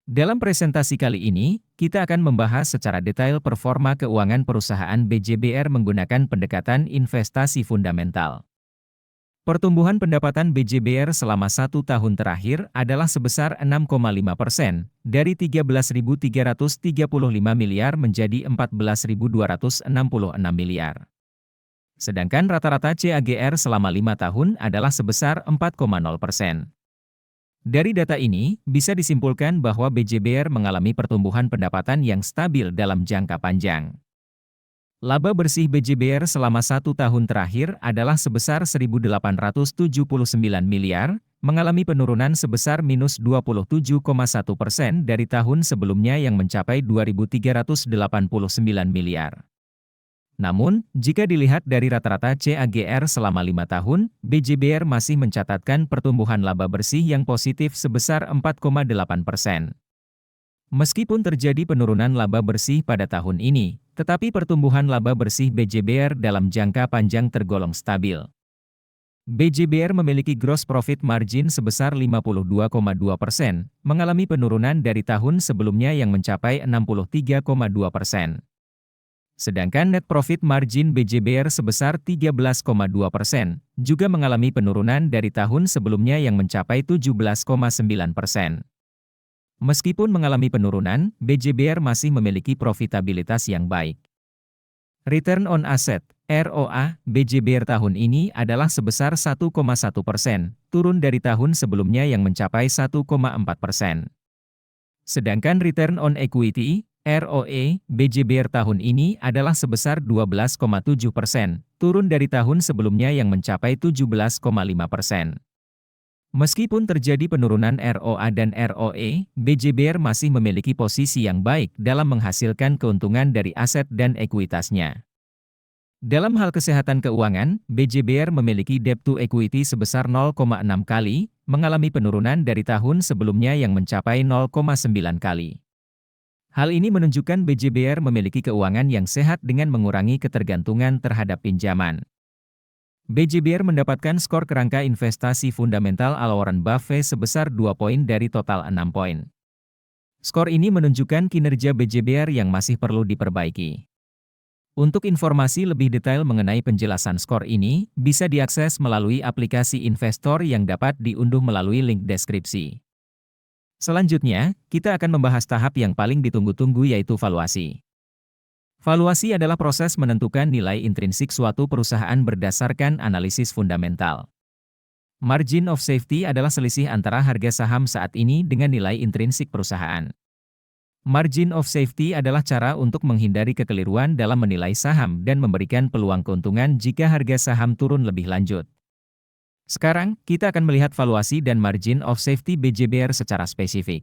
Dalam presentasi kali ini, kita akan membahas secara detail performa keuangan perusahaan BJBR menggunakan pendekatan investasi fundamental. Pertumbuhan pendapatan BJBR selama 1 tahun terakhir adalah sebesar 6,5%, dari 13.335 miliar menjadi 14.266 miliar. Sedangkan rata-rata CAGR selama 5 tahun adalah sebesar 4,0%. Dari data ini, bisa disimpulkan bahwa BJBR mengalami pertumbuhan pendapatan yang stabil dalam jangka panjang. Laba bersih BJBR selama 1 tahun terakhir adalah sebesar 1.879 miliar, mengalami penurunan sebesar minus 27,1% dari tahun sebelumnya yang mencapai 2.389 miliar. Namun, jika dilihat dari rata-rata CAGR selama 5 tahun, BJBR masih mencatatkan pertumbuhan laba bersih yang positif sebesar 4,8%. Meskipun terjadi penurunan laba bersih pada tahun ini, tetapi pertumbuhan laba bersih BJBR dalam jangka panjang tergolong stabil. BJBR memiliki gross profit margin sebesar 52,2%, mengalami penurunan dari tahun sebelumnya yang mencapai 63,2%. Sedangkan net profit margin BJBR sebesar 13,2%, juga mengalami penurunan dari tahun sebelumnya yang mencapai 17,9%. Meskipun mengalami penurunan, BJBR masih memiliki profitabilitas yang baik. Return on Asset (ROA) BJBR tahun ini adalah sebesar 1,1%, turun dari tahun sebelumnya yang mencapai 1,4%. Sedangkan Return on Equity (ROE) BJBR tahun ini adalah sebesar 12,7%, turun dari tahun sebelumnya yang mencapai 17,5%. Meskipun terjadi penurunan ROA dan ROE, BJBR masih memiliki posisi yang baik dalam menghasilkan keuntungan dari aset dan ekuitasnya. Dalam hal kesehatan keuangan, BJBR memiliki debt to equity sebesar 0,6 kali, mengalami penurunan dari tahun sebelumnya yang mencapai 0,9 kali. Hal ini menunjukkan BJBR memiliki keuangan yang sehat dengan mengurangi ketergantungan terhadap pinjaman. BJBR mendapatkan skor kerangka investasi fundamental ala Warren Buffett sebesar 2 poin dari total 6 poin. Skor ini menunjukkan kinerja BJBR yang masih perlu diperbaiki. Untuk informasi lebih detail mengenai penjelasan skor ini, bisa diakses melalui aplikasi investor yang dapat diunduh melalui link deskripsi. Selanjutnya, kita akan membahas tahap yang paling ditunggu-tunggu yaitu valuasi. Valuasi adalah proses menentukan nilai intrinsik suatu perusahaan berdasarkan analisis fundamental. Margin of safety adalah selisih antara harga saham saat ini dengan nilai intrinsik perusahaan. Margin of safety adalah cara untuk menghindari kekeliruan dalam menilai saham dan memberikan peluang keuntungan jika harga saham turun lebih lanjut. Sekarang, kita akan melihat valuasi dan margin of safety BJBR secara spesifik.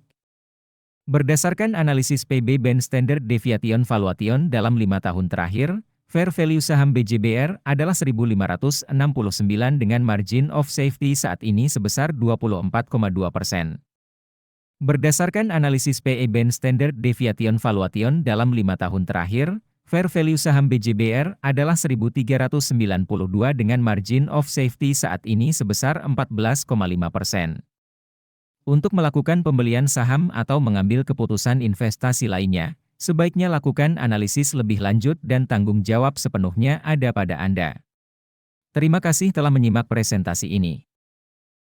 Berdasarkan analisis PB Band Standard Deviation Valuation dalam 5 tahun terakhir, fair value saham BJBR adalah 1.569 dengan margin of safety saat ini sebesar 24,2%. Berdasarkan analisis PE Band Standard Deviation Valuation dalam 5 tahun terakhir, fair value saham BJBR adalah 1.392 dengan margin of safety saat ini sebesar 14,5%. Untuk melakukan pembelian saham atau mengambil keputusan investasi lainnya, sebaiknya lakukan analisis lebih lanjut dan tanggung jawab sepenuhnya ada pada Anda. Terima kasih telah menyimak presentasi ini.